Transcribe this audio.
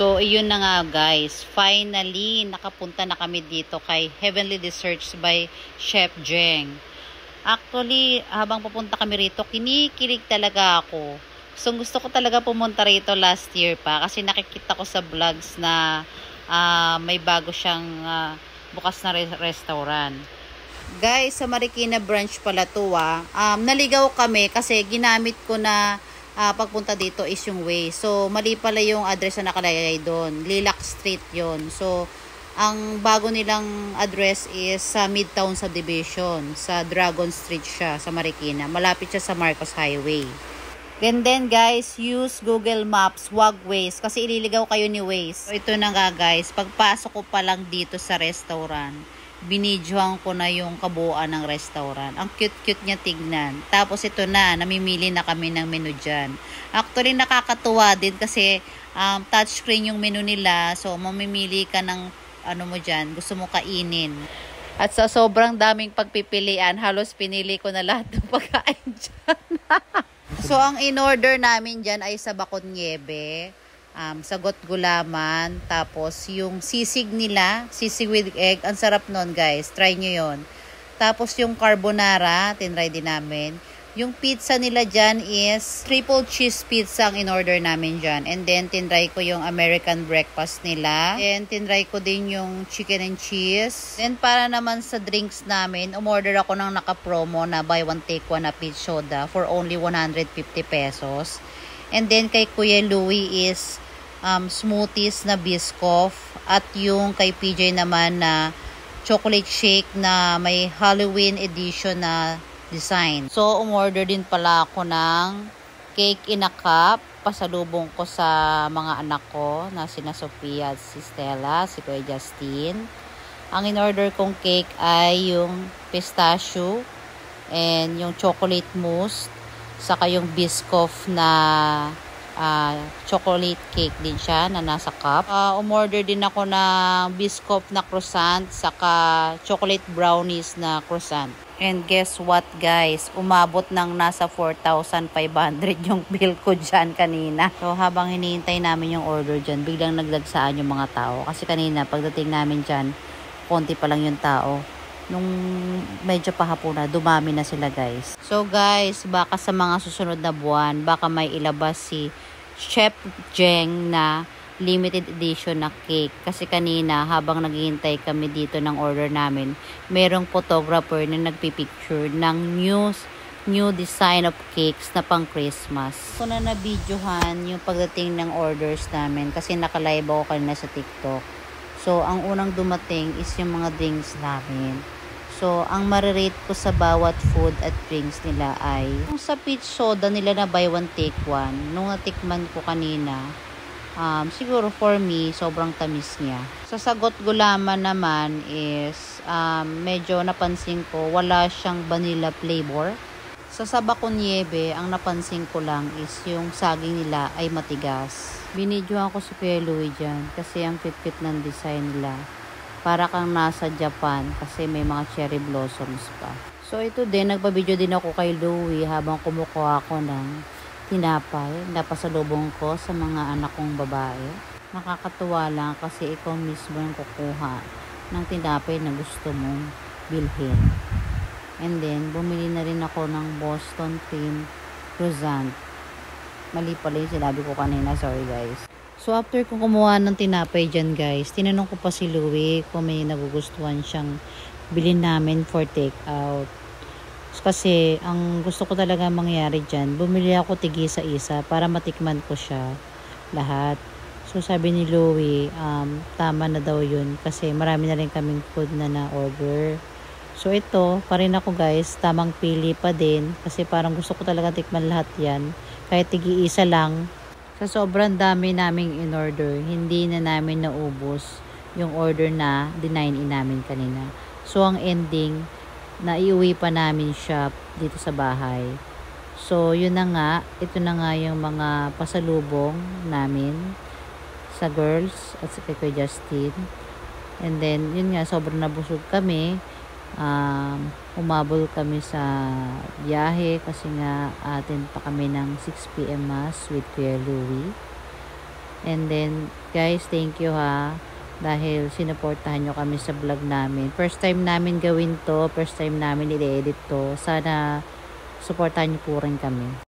So, iyon na nga guys. Finally, nakapunta na kami dito kay Heavenly Desserts by Chef Jeng. Actually, habang papunta kami rito, kinikilig talaga ako. So, gusto ko talaga pumunta rito last year pa kasi nakikita ko sa vlogs na may bago siyang bukas na restaurant. Guys, sa Marikina branch pala to naligaw kami kasi ginamit ko na pagpunta dito is yung way. So, mali pala yung address na nakalagay doon. Lilac Street yon. So, ang bago nilang address is sa Midtown Subdivision. Sa Dragon Street siya, sa Marikina. Malapit siya sa Marcos Highway. And then guys, use Google Maps, wag Waze. Kasi ililigaw kayo ni Waze. So, ito na nga guys, pagpasok ko pa lang dito sa restaurant, binidyohan ko na yung kabuuan ng restaurant. Ang cute-cute niya tignan. Tapos ito na, namimili na kami ng menu dyan. Actually, nakakatuwa din kasi touchscreen yung menu nila. So, mamimili ka ng ano mo dyan, gusto mo kainin. At sa sobrang daming pagpipilian, halos pinili ko na lahat ng pagkain dyan. So, ang in-order namin dyan ay sa Bacon Nieve, sagot gulaman, tapos yung sisig nila, sisig with egg, ang sarap nun guys, try nyo yon. Tapos yung carbonara, tinry din namin. Yung pizza nila dyan is triple cheese pizza ang in-order namin dyan. And then, tinry ko yung American breakfast nila. And tinry ko din yung chicken and cheese. Then, para naman sa drinks namin, umorder ako ng naka-promo na buy one take one na peach soda for only 150 pesos. And then, kay Kuya Louie is smoothies na Biscoff. At yung kay PJ naman na chocolate shake na may Halloween edition na design. So, umorder din pala ako ng cake in a cup. Pasalubong ko sa mga anak ko na sina Sophia at si Stella, si Kuya Justin. Ang in-order kong cake ay yung pistachio and yung chocolate mousse saka yung Biscoff na chocolate cake din siya na nasa cup. Umorder din ako ng Biscoff na croissant saka chocolate brownies na croissant. And guess what guys, umabot ng nasa 4,500 yung bill ko dyan kanina. So habang hinihintay namin yung order dyan, biglang nagdagsaan yung mga tao. Kasi kanina pagdating namin dyan, konti pa lang yung tao. Nung medyo pahapon na, dumami na sila guys. So guys, baka sa mga susunod na buwan, baka may ilabas si Chef Jeng na limited edition na cake. Kasi kanina, habang naghihintay kami dito ng order namin, merong photographer na nagpipicture ng new design of cakes na pang Christmas. So na na-videohan yung pagdating ng orders namin kasi nakalive ako kanina sa TikTok. So, ang unang dumating is yung mga drinks namin. So, ang marirate ko sa bawat food at drinks nila ay yung sa peach soda nila na buy one take one. Nung natikman ko kanina, siguro for me, sobrang tamis niya. Sa sagot gulaman naman is medyo napansin ko, wala siyang vanilla flavor. Sa Bacon Nieve, ang napansin ko lang is yung saging nila ay matigas. Binidyohan ko si Kuya Louie dyan kasi ang cute-cute ng design nila. Para kang nasa Japan kasi may mga cherry blossoms pa. So ito din, nagpa-video din ako kay Louie habang kumukuha ako ng tinapay. Napasalubong ko sa mga anak kong babae. Nakakatuwa lang kasi ikaw mismo yung kukuha ng tinapay na gusto mong bilhin. And then, bumili na rin ako ng Boston cream croissant. Mali pala yung sinabi ko kanina. Sorry guys. So, after kong kumuha ng tinapay dyan guys, tinanong ko pa si Louie kung may nagugustuhan siyang bilhin namin for take out. Kasi, ang gusto ko talaga mangyari dyan, bumili ako tigisa-isa para matikman ko siya lahat. So, sabi ni Louie, tama na daw yun kasi marami na rin kaming food na na-order. So, ito, pa rin ako guys, tamang pili pa din kasi parang gusto ko talaga tikman lahat yan. Kahit tigi-isa lang. Sa sobrang dami naming in-order, hindi na namin naubos yung order na dine-in namin kanina. So, ang ending, naiuwi pa namin siya dito sa bahay. So, yun na nga. Ito na nga yung mga pasalubong namin sa girls at sa kay Justin. And then, yun nga, sobrang nabusog kami. Umabol kami sa biyahe kasi nga atin pa kami ng 6 PM mass with Kuya Louie. And then, guys, thank you ha. Dahil sinuportahan nyo kami sa vlog namin. First time namin gawin to. First time namin i-edit to. Sana supportahan nyo po rin kami.